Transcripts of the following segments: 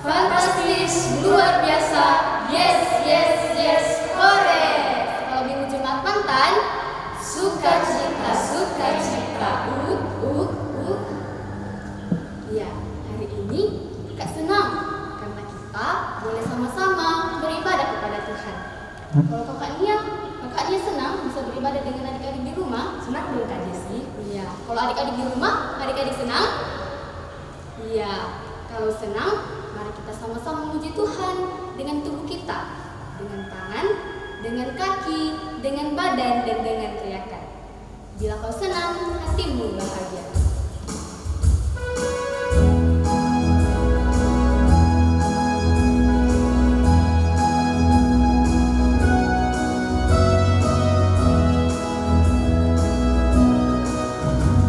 Fantastis, luar biasa. Yes, yes, yes. Hore. Kalau minggu Jumat mantan, sukacita, sukacita. Ya, hari ini Kak senang karena kita boleh sama-sama beribadah kepada Tuhan. Kalau kakaknya senang bisa beribadah dengan adik-adik di rumah. Senang dong Kak Jesi? Iya. Kalau adik-adik di rumah, adik-adik senang? Iya. Kalau senang, mari kita sama-sama memuji Tuhan dengan tubuh kita, dengan tangan, dengan kaki, dengan badan, dan dengan teriakan. Bila kau senang, hatimu bahagia.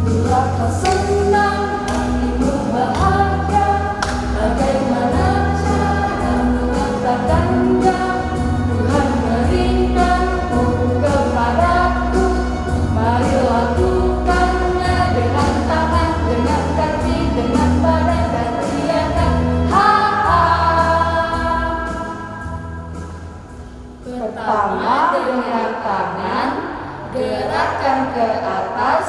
Bila kau senang, hatimu bahagia. Bagaimana cara mengatakannya? Tuhan berikanmu kepadaku. Mari lakukannya dengan tangan, dengan kaki, dengan badan, dan teriakan ha-ha. Pertama dengan tangan, gerakan ke atas,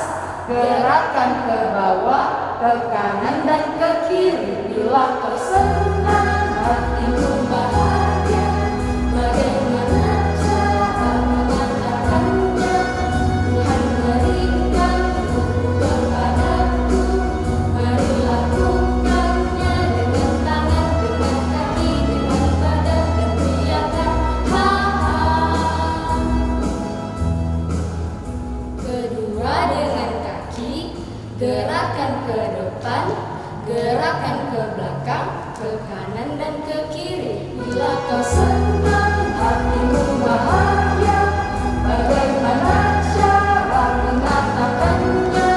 gerakan ke bawah, ke kanan dan ke kiri. Bila kau senang, hatimu bahagia. Bagaimana cara mengatakannya? Tuhan berikanmu kepadaku. Mari lakukannya dengan tangan, dengan kaki, dengan badan, dan teriakan ha-ha. Kedua dengan kaki, gerakan ke depan, gerakan ke belakang, ke kanan dan ke kiri. Bila kau senang, hatimu bahagia. Bagaimana cara mengatakannya?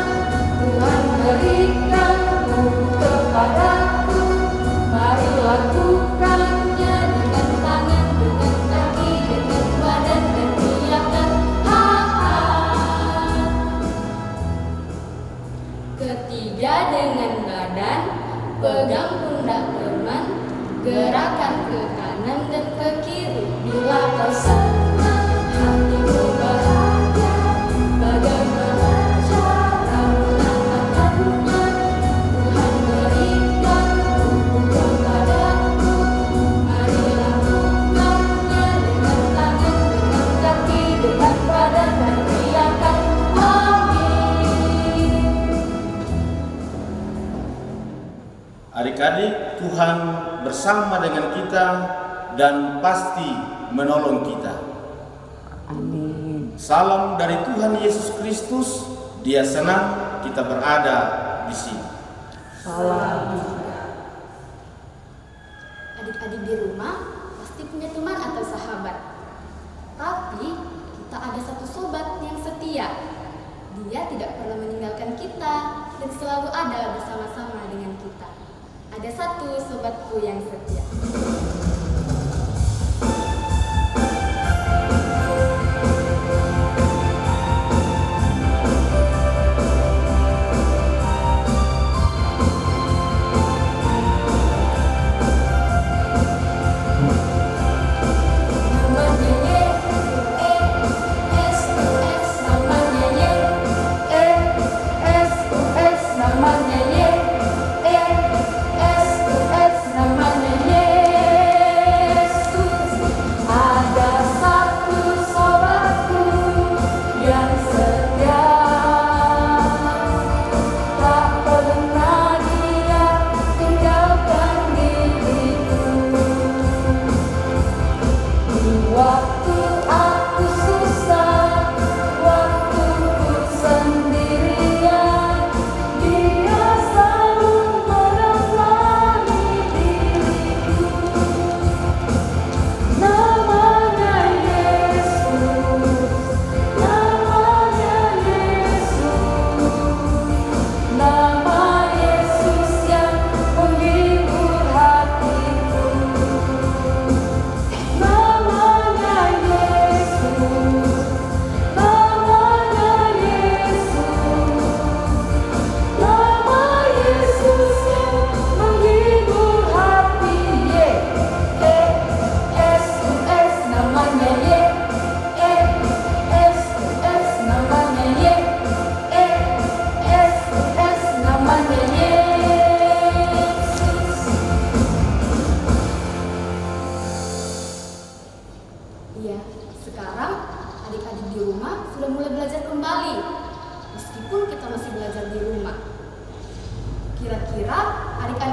Tuhan berikanmu kepadaku. Mari lakukannya dengan tangan, dengan kaki, dengan badan, dan teriakan ha-ha. Ketiga dengan badan, pegang pundak teman, gerakan ke kanan dan ke kiri. Bila kau senang, hatimu bahagia. Bagaimana cara mengatakannya? Tuhan berikanmu kepadaku. Mari lakukannya dengan tangan, dengan kaki, dengan badan, dan teriakan amin. Adik-adik, Tuhan bersama dengan kita dan pasti menolong kita. Amin. Salam dari Tuhan Yesus Kristus. Dia senang kita berada di sini. Salam. Adik-adik di rumah pasti punya teman atau sahabat. Tapi kita ada satu sobat yang setia. Dia tidak pernah meninggalkan kita dan selalu ada bersama-sama dengan kita. Ada satu sobatku yang setia. Namanya Yesus, namanya Yesus, namanya Yesus.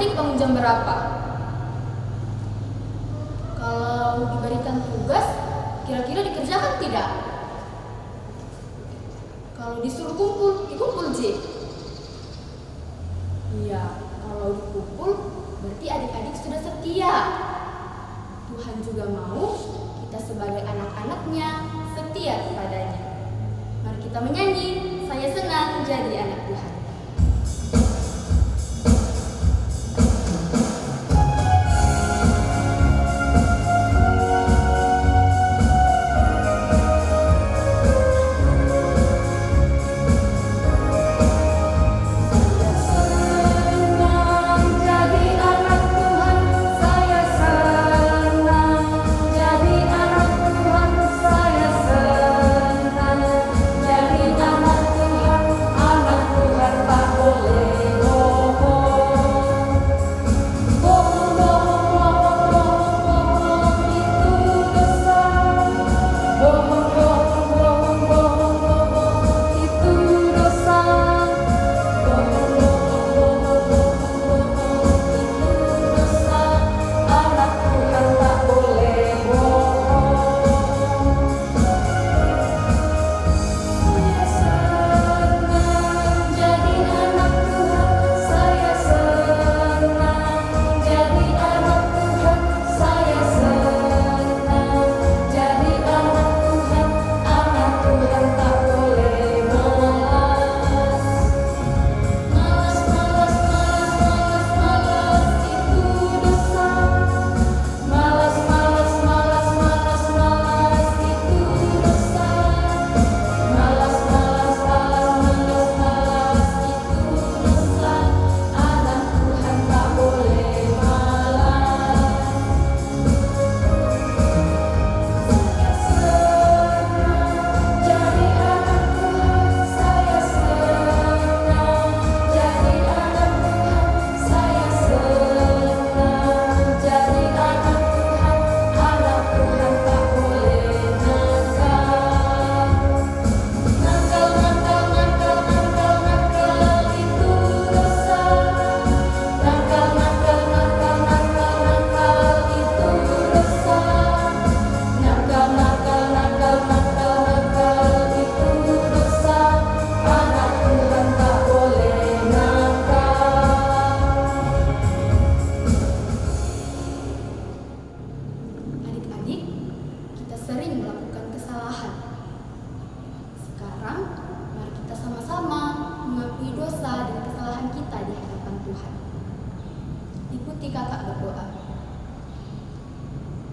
adik bangun jam berapa? Kalau diberikan tugas, kira-kira dikerjakan tidak? Kalau disuruh kumpul, dikumpul J. Iya, kalau dikumpul, berarti adik-adik sudah setia. Tuhan juga mau kita sebagai anak-anaknya setia kepadanya. Mari kita menyanyi, saya senang jadi anak Tuhan.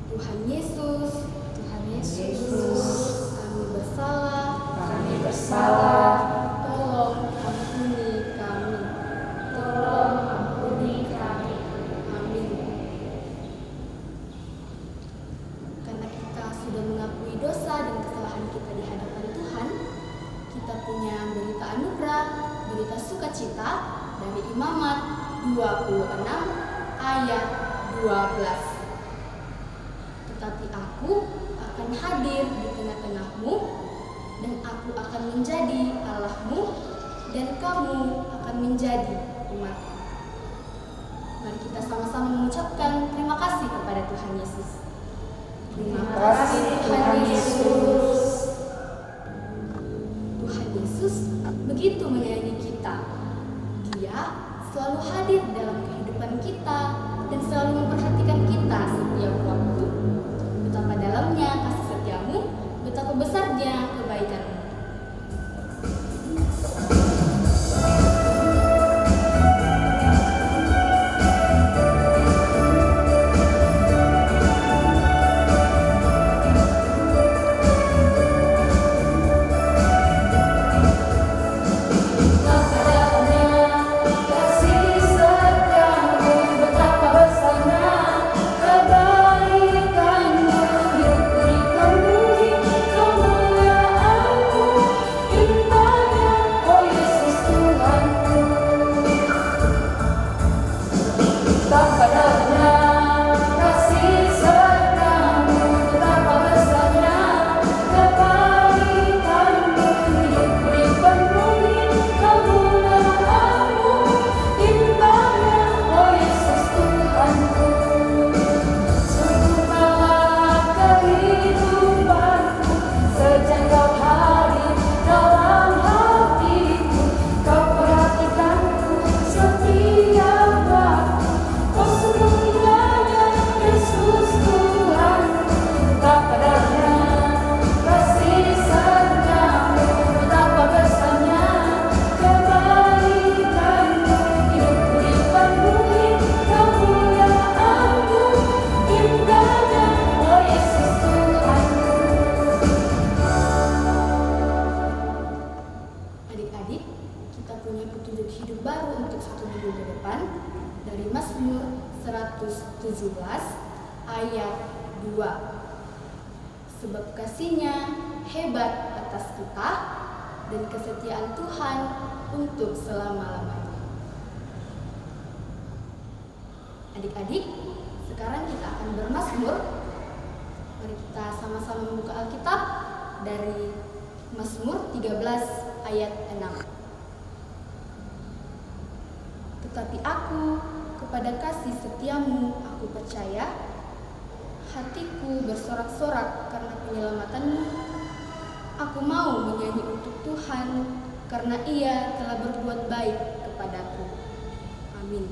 Tuhan Yesus, kami bersalah, tolong ampuni kami, amin. Karena kita sudah mengakui dosa dan kesalahan kita di hadapan Tuhan, kita punya berita anugerah, berita sukacita dari Imamat 26 ayat 12. Tetapi aku akan hadir di tengah-tengahmu, dan aku akan menjadi Allahmu, dan kamu akan menjadi umatku. Mari kita sama-sama mengucapkan terima kasih kepada Tuhan Yesus. Terima kasih Tuhan Yesus. Tuhan Yesus begitu menyayangi kita. Dia selalu hadir dalam kehidupan kita dan selalu memperhatikan kita setiap waktu. Betapa dalamnya kasih setiamu, betapa besarnya kebaikanmu. Kebaikanmu, hidup berikan budi, kemuliaan yang baru untuk 1 minggu ke depan dari Mazmur 117 ayat 2. Sebab kasih-Nya hebat atas kita dan kesetiaan Tuhan untuk selama-lamanya. Adik-adik, sekarang kita akan bermazmur. Mari kita sama-sama membuka Alkitab dari Mazmur 13 ayat 6. Tetapi aku kepada kasih setiamu aku percaya, hatiku bersorak-sorak karena penyelamatanmu. Aku mau menyanyi untuk Tuhan karena Ia telah berbuat baik kepadaku. Amin.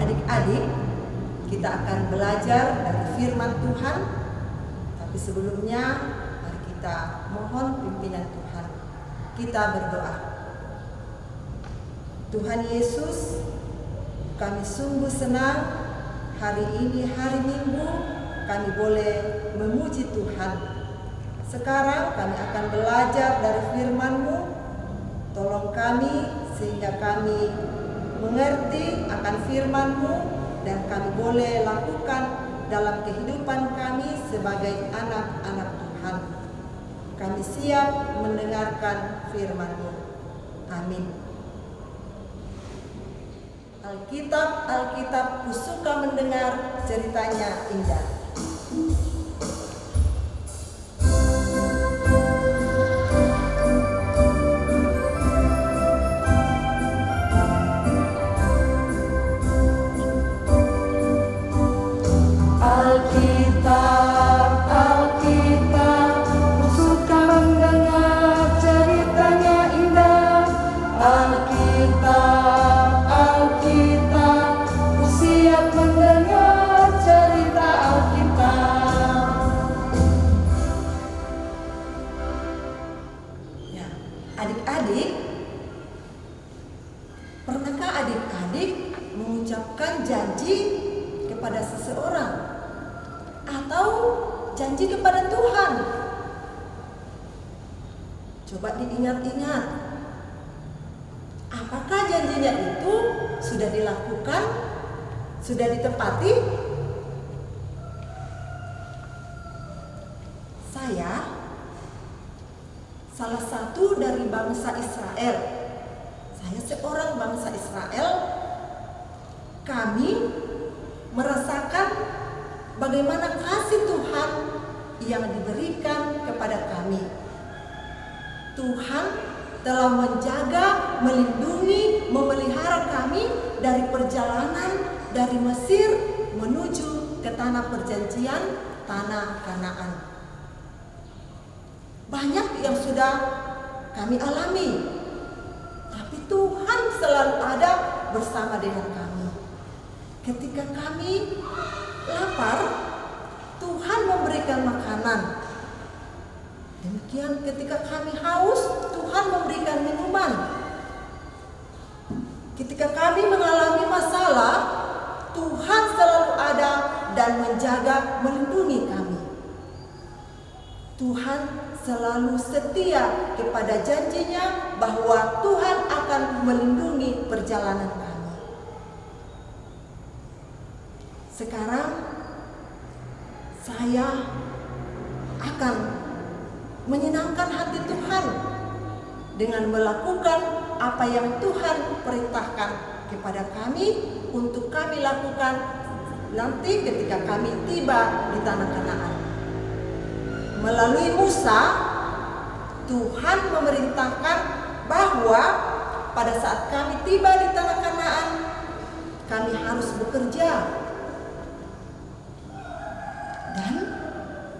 Adik-adik, kita akan belajar dari firman Tuhan. Tapi sebelumnya, mari kita mohon pimpinan Tuhan. Kita berdoa. Tuhan Yesus, kami sungguh senang hari ini hari Minggu kami boleh memuji Tuhan. Sekarang kami akan belajar dari firman-Mu. Tolong kami sehingga kami mengerti akan firman-Mu dan kami boleh lakukan dalam kehidupan kami sebagai anak-anak Tuhan. Kami siap mendengarkan firman-Mu. Amin. Alkitab ku suka mendengar ceritanya indah. Adik-adik, pernahkah adik-adik mengucapkan janji kepada seseorang atau janji kepada Tuhan? Coba diingat-ingat. Apakah janjinya itu sudah dilakukan? Sudah ditepati? Saya salah satu dari bangsa Israel. Saya seorang bangsa Israel. Kami merasakan bagaimana kasih Tuhan yang diberikan kepada kami. Tuhan telah menjaga, melindungi, memelihara kami dari perjalanan dari Mesir menuju ke tanah perjanjian, tanah Kanaan. Banyak yang sudah kami alami, tapi Tuhan selalu ada bersama dengan kami. Ketika kami lapar, Tuhan memberikan makanan. Demikian ketika kami haus, Tuhan memberikan minuman. Ketika kami mengalami masalah, Tuhan selalu ada dan menjaga, melindungi kami. Tuhan selalu setia kepada janjinya bahwa Tuhan akan melindungi perjalanan kami. Sekarang saya akan menyenangkan hati Tuhan dengan melakukan apa yang Tuhan perintahkan kepada kami untuk kami lakukan nanti ketika kami tiba di tanah Kanaan. Melalui Musa, Tuhan memerintahkan bahwa pada saat kami tiba di tanah Kanaan, kami harus bekerja. Dan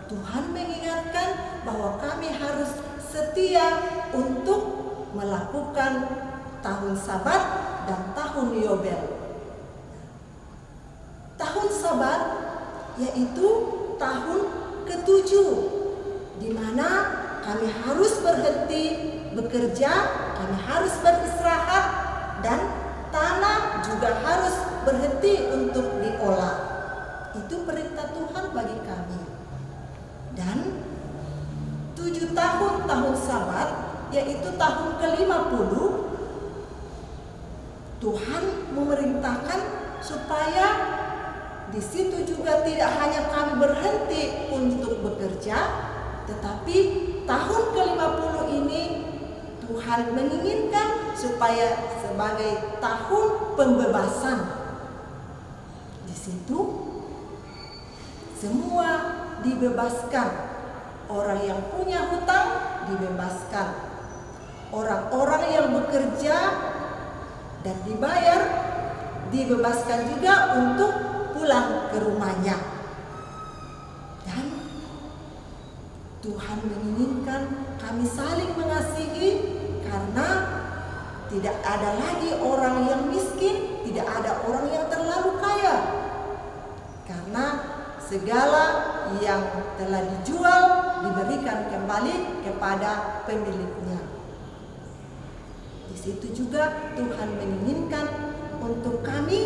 Tuhan mengingatkan bahwa kami harus setia untuk melakukan tahun Sabat dan tahun Yobel. Tahun Sabat yaitu tahun ke-7, di mana kami harus berhenti bekerja, kami harus beristirahat, dan tanah juga harus berhenti untuk diolah. Itu perintah Tuhan bagi kami. Dan 7 tahun Sabat, yaitu tahun ke-50, memerintahkan supaya di situ juga tidak hanya kami berhenti untuk bekerja, tetapi tahun ke-50 ini Tuhan menginginkan supaya sebagai tahun pembebasan. Di situ semua dibebaskan. Orang yang punya hutang dibebaskan. Orang-orang yang bekerja dan dibayar dibebaskan juga untuk pulang ke rumahnya. Dan Tuhan menginginkan kami saling mengasihi karena tidak ada lagi orang yang miskin, tidak ada orang yang terlalu kaya. Karena segala yang telah dijual diberikan kembali kepada pemiliknya. Di situ juga Tuhan menginginkan untuk kami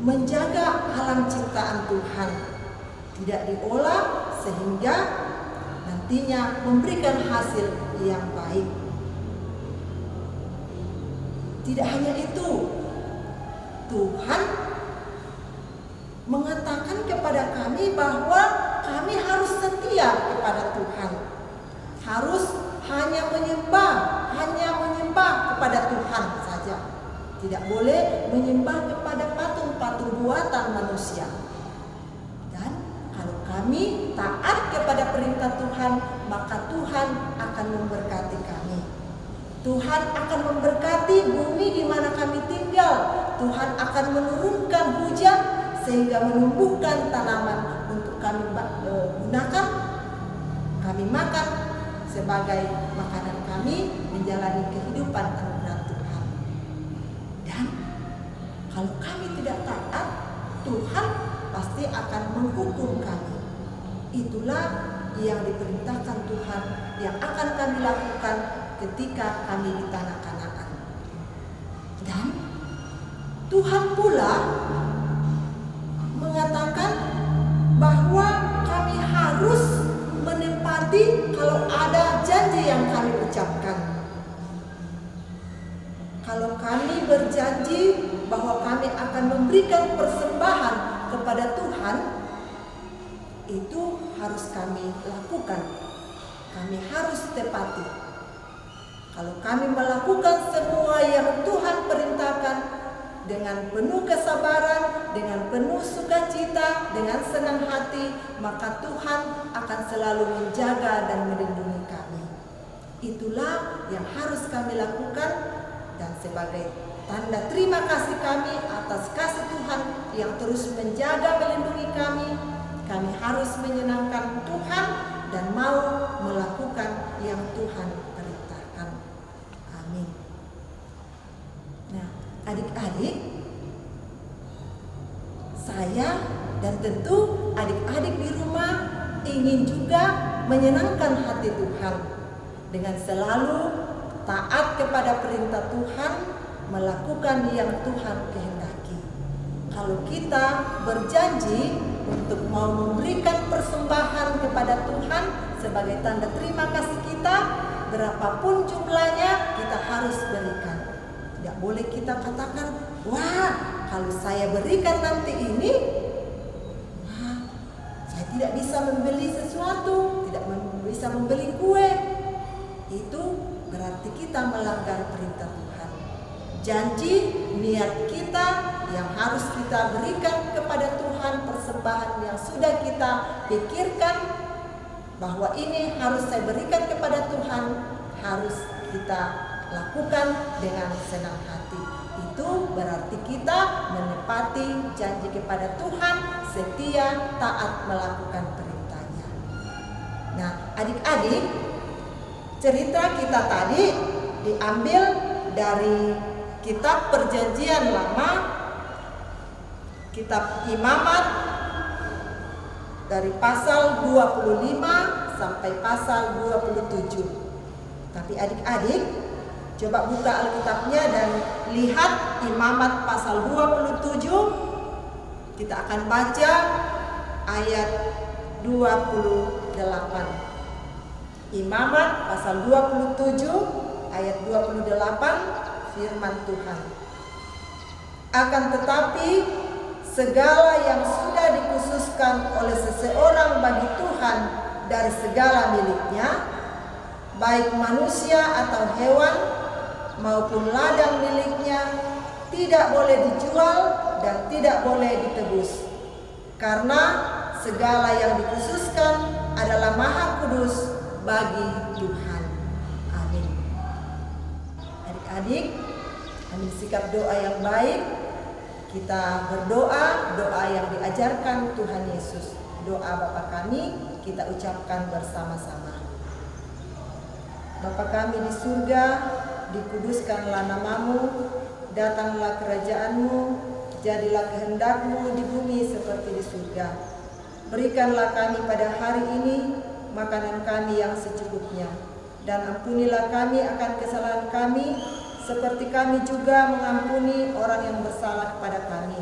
menjaga alam ciptaan Tuhan, tidak diolah sehingga nantinya memberikan hasil yang baik. Tidak hanya itu, Tuhan mengatakan kepada kami bahwa kami harus setia kepada Tuhan. Harus hanya menyembah kepada Tuhan saja. Tidak boleh menyembah kepada patung-patung buatan manusia. Dan kalau kami taat kepada perintah Tuhan, maka Tuhan akan memberkati kami. Tuhan akan memberkati bumi di mana kami tinggal. Tuhan akan menurunkan hujan sehingga menumbuhkan tanaman untuk kami gunakan, kami makan sebagai makanan kami menjalani kehidupan anugerah Tuhan. Dan kalau kami tidak taat, Tuhan pasti akan menghukum kami. Itulah yang diperintahkan Tuhan yang akan kami lakukan ketika kami di tanah Kanaan. Dan Tuhan pula mengatakan bahwa kami harus menepati kalau ada janji yang kami ucapkan. Kalau kami berjanji bahwa kami akan memberikan persembahan kepada Tuhan, itu harus kami lakukan. Kami harus tepati. Kalau kami melakukan semua yang Tuhan perintahkan dengan penuh kesabaran, dengan penuh sukacita, dengan senang hati, maka Tuhan akan selalu menjaga dan melindungi kami. Itulah yang harus kami lakukan, dan sebagai tanda terima kasih kami atas kasih Tuhan yang terus menjaga melindungi kami, kami harus menyenangkan Tuhan dan mau melakukan yang Tuhan perintahkan. Amin. Nah, adik-adik, saya dan tentu adik-adik di rumah ingin juga menyenangkan hati Tuhan dengan selalu taat kepada perintah Tuhan, melakukan yang Tuhan kehendaki. Kalau kita berjanji untuk mau memberikan persembahan kepada Tuhan sebagai tanda terima kasih kita, berapapun jumlahnya kita harus berikan. Tidak boleh kita katakan, wah kalau saya berikan nanti ini, wah, saya tidak bisa membeli sesuatu, tidak bisa membeli kue. Itu berarti kita melanggar perintah Tuhan. Janji, niat kita yang harus kita berikan kepada Tuhan, persembahan yang sudah kita pikirkan bahwa ini harus saya berikan kepada Tuhan, harus kita lakukan dengan senang hati. Itu berarti kita menepati janji kepada Tuhan, setia, taat melakukan perintahnya. Nah, adik-adik, cerita kita tadi diambil dari kitab Perjanjian Lama, kitab Imamat, dari pasal 25 sampai pasal 27. Tapi adik-adik, coba buka Alkitabnya dan lihat Imamat pasal 27. Kita akan baca ayat 28. Imamat pasal 27 ayat 28, firman Tuhan. Akan tetapi segala yang sudah dikhususkan oleh seseorang bagi Tuhan dari segala miliknya, baik manusia atau hewan maupun ladang miliknya, tidak boleh dijual dan tidak boleh ditebus. Karena segala yang dikhususkan adalah maha kudus bagi Tuhan. Amin. Adik-adik, ambil sikap doa yang baik. Kita berdoa, doa yang diajarkan Tuhan Yesus. Doa Bapa kami kita ucapkan bersama-sama. Bapa kami di surga, dikuduskanlah namamu, datanglah kerajaanmu, jadilah kehendakmu di bumi seperti di surga. Berikanlah kami pada hari ini makanan kami yang secukupnya, dan ampunilah kami akan kesalahan kami, seperti kami juga mengampuni orang yang bersalah kepada kami.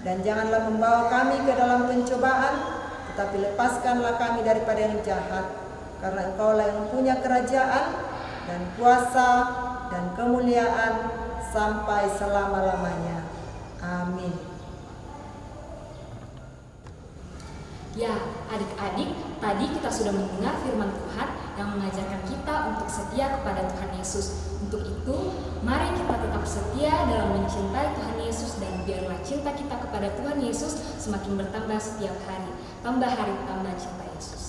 Dan janganlah membawa kami ke dalam pencobaan, tetapi lepaskanlah kami daripada yang jahat. Karena Engkaulah yang punya kerajaan dan kuasa dan kemuliaan sampai selama-lamanya. Amin. Ya, adik-adik, tadi kita sudah mendengar firman Tuhan yang mengajarkan kita untuk setia kepada Tuhan Yesus. Untuk itu, mari kita tetap setia dalam mencintai Tuhan Yesus, dan biarlah cinta kita kepada Tuhan Yesus semakin bertambah setiap hari. Tambah hari, tambah cinta Yesus.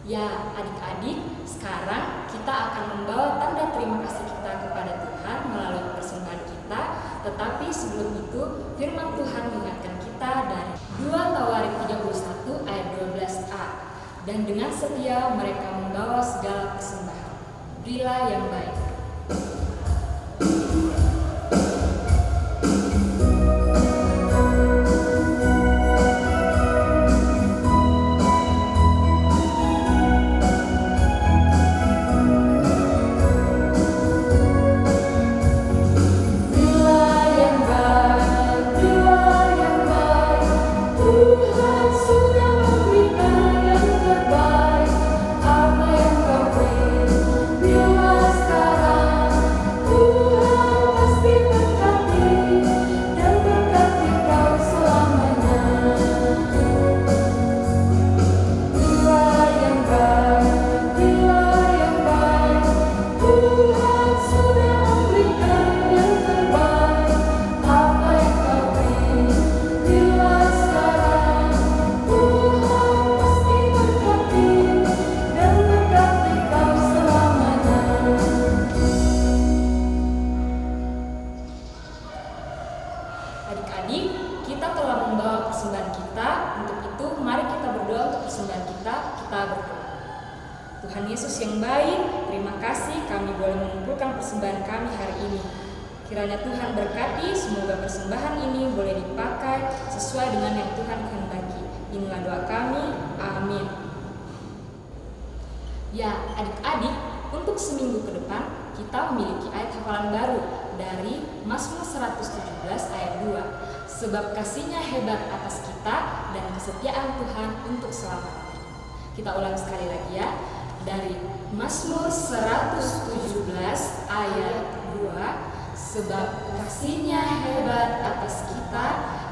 Ya, adik-adik, sekarang kita akan membawa tanda terima kasih kita kepada Tuhan melalui persembahan kita. Tetapi sebelum itu, firman Tuhan mengingatkan kita dari 2 Tawarik 31 ayat 12a. Dan dengan setia mereka membawa segala persembahan. Berilah yang baik. Adik-adik, kita telah membawa persembahan kita. Untuk itu, mari kita berdoa untuk persembahan kita. Kita berdoa. Tuhan Yesus yang baik, terima kasih kami boleh mengumpulkan persembahan kami hari ini. Kiranya Tuhan berkati, semoga persembahan ini boleh dipakai sesuai dengan yang Tuhan kehendaki. Inilah doa kami. Amin. Ya, adik-adik, untuk seminggu ke depan kita memiliki ayat hafalan baru dari Mazmur 117 ayat 2. Sebab kasih-Nya hebat atas kita dan kesetiaan Tuhan untuk selama-lamanya. Kita ulang sekali lagi ya. Dari Mazmur 117 ayat 2. Sebab kasih-Nya hebat atas kita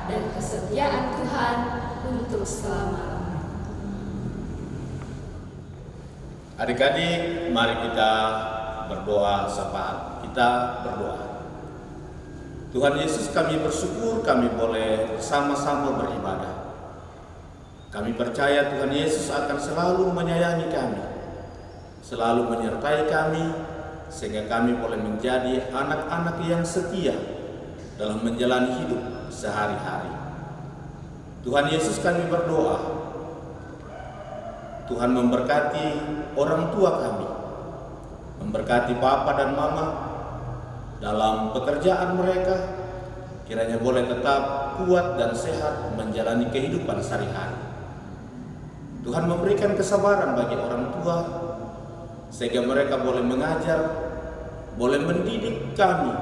dan kesetiaan Tuhan untuk selama-lamanya. Adik-adik, mari kita berdoa syafaat. Kita berdoa. Tuhan Yesus, kami bersyukur kami boleh bersama-sama beribadah. Kami percaya Tuhan Yesus akan selalu menyayangi kami, selalu menyertai kami, sehingga kami boleh menjadi anak-anak yang setia dalam menjalani hidup sehari-hari. Tuhan Yesus, kami berdoa, Tuhan memberkati orang tua kami, memberkati Papa dan Mama dalam pekerjaan mereka, kiranya boleh tetap kuat dan sehat menjalani kehidupan sehari-hari. Tuhan memberikan kesabaran bagi orang tua, sehingga mereka boleh mengajar, boleh mendidik kami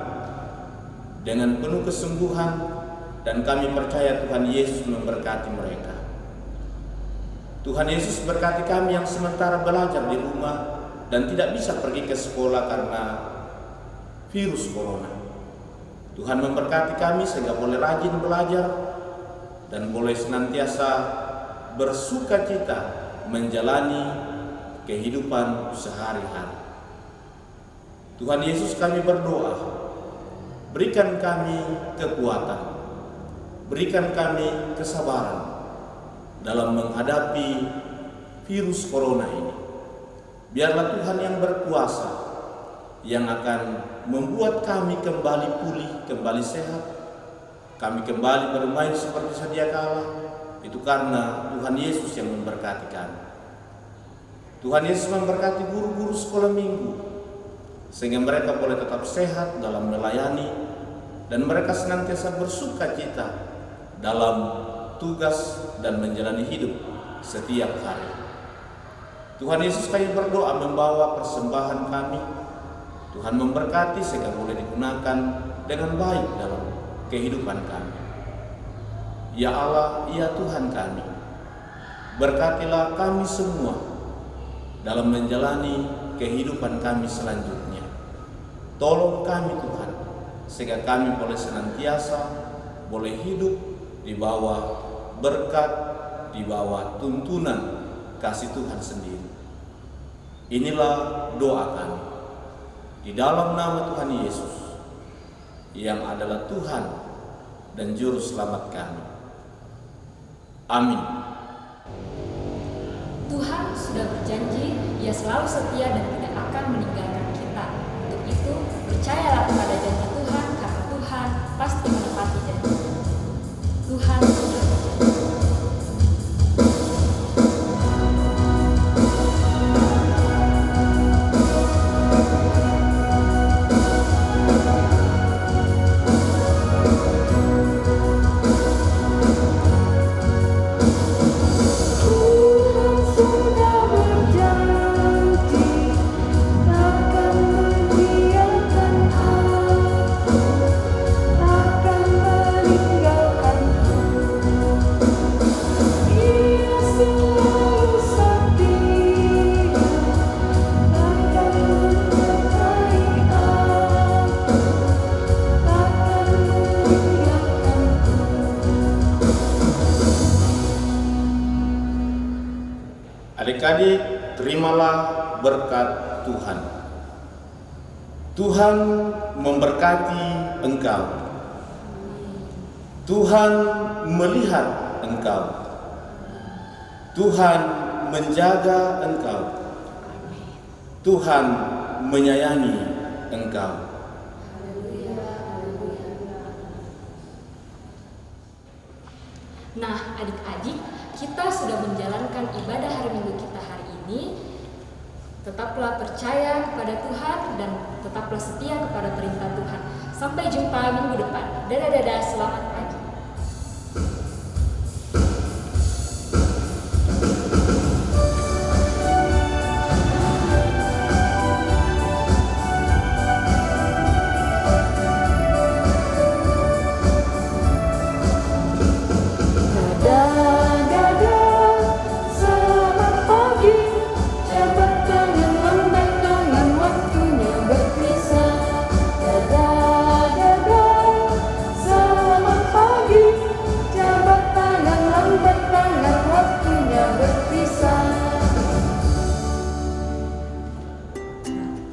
dengan penuh kesungguhan, dan kami percaya Tuhan Yesus memberkati mereka. Tuhan Yesus berkati kami yang sementara belajar di rumah dan tidak bisa pergi ke sekolah karena virus corona. Tuhan memberkati kami sehingga boleh rajin belajar dan boleh senantiasa bersuka cita menjalani kehidupan sehari-hari. Tuhan Yesus, kami berdoa, berikan kami kekuatan, berikan kami kesabaran dalam menghadapi virus corona ini. Biarlah Tuhan yang berkuasa yang akan membuat kami kembali pulih, kembali sehat, kami kembali bermain seperti sedia kala. Itu karena Tuhan Yesus yang memberkati kami. Tuhan Yesus memberkati guru-guru sekolah minggu, sehingga mereka boleh tetap sehat dalam melayani, dan mereka senantiasa bersuka cita dalam tugas dan menjalani hidup setiap hari. Tuhan Yesus, kami berdoa membawa persembahan kami. Tuhan memberkati sehingga boleh digunakan dengan baik dalam kehidupan kami. Ya Allah, ya Tuhan kami, berkatilah kami semua dalam menjalani kehidupan kami selanjutnya. Tolong kami Tuhan, sehingga kami boleh senantiasa boleh hidup di bawah berkat, di bawah tuntunan kasih Tuhan sendiri. Inilah doa kami di dalam nama Tuhan Yesus yang adalah Tuhan dan Juru Selamat kami. Amin. Tuhan sudah berjanji, Ia selalu setia dan tidak akan meninggalkan kita. Untuk itu, percayalah kepada janji Tuhan, karena Tuhan pasti menepati janji. Tuhan sudah berjanji. Adik-adik, terimalah berkat Tuhan. Tuhan memberkati engkau. Tuhan melihat engkau. Tuhan menjaga engkau. Tuhan menyayangi engkau. Nah, adik-adik, kita sudah menjalankan ibadah hari Minggu kita hari ini. Tetaplah percaya kepada Tuhan dan tetaplah setia kepada perintah Tuhan. Sampai jumpa minggu depan. Dadah, selamat pagi.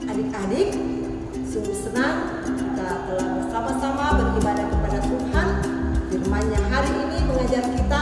Adik-adik, sungguh senang kita telah bersama-sama beribadah kepada Tuhan. Firman-Nya hari ini mengajar kita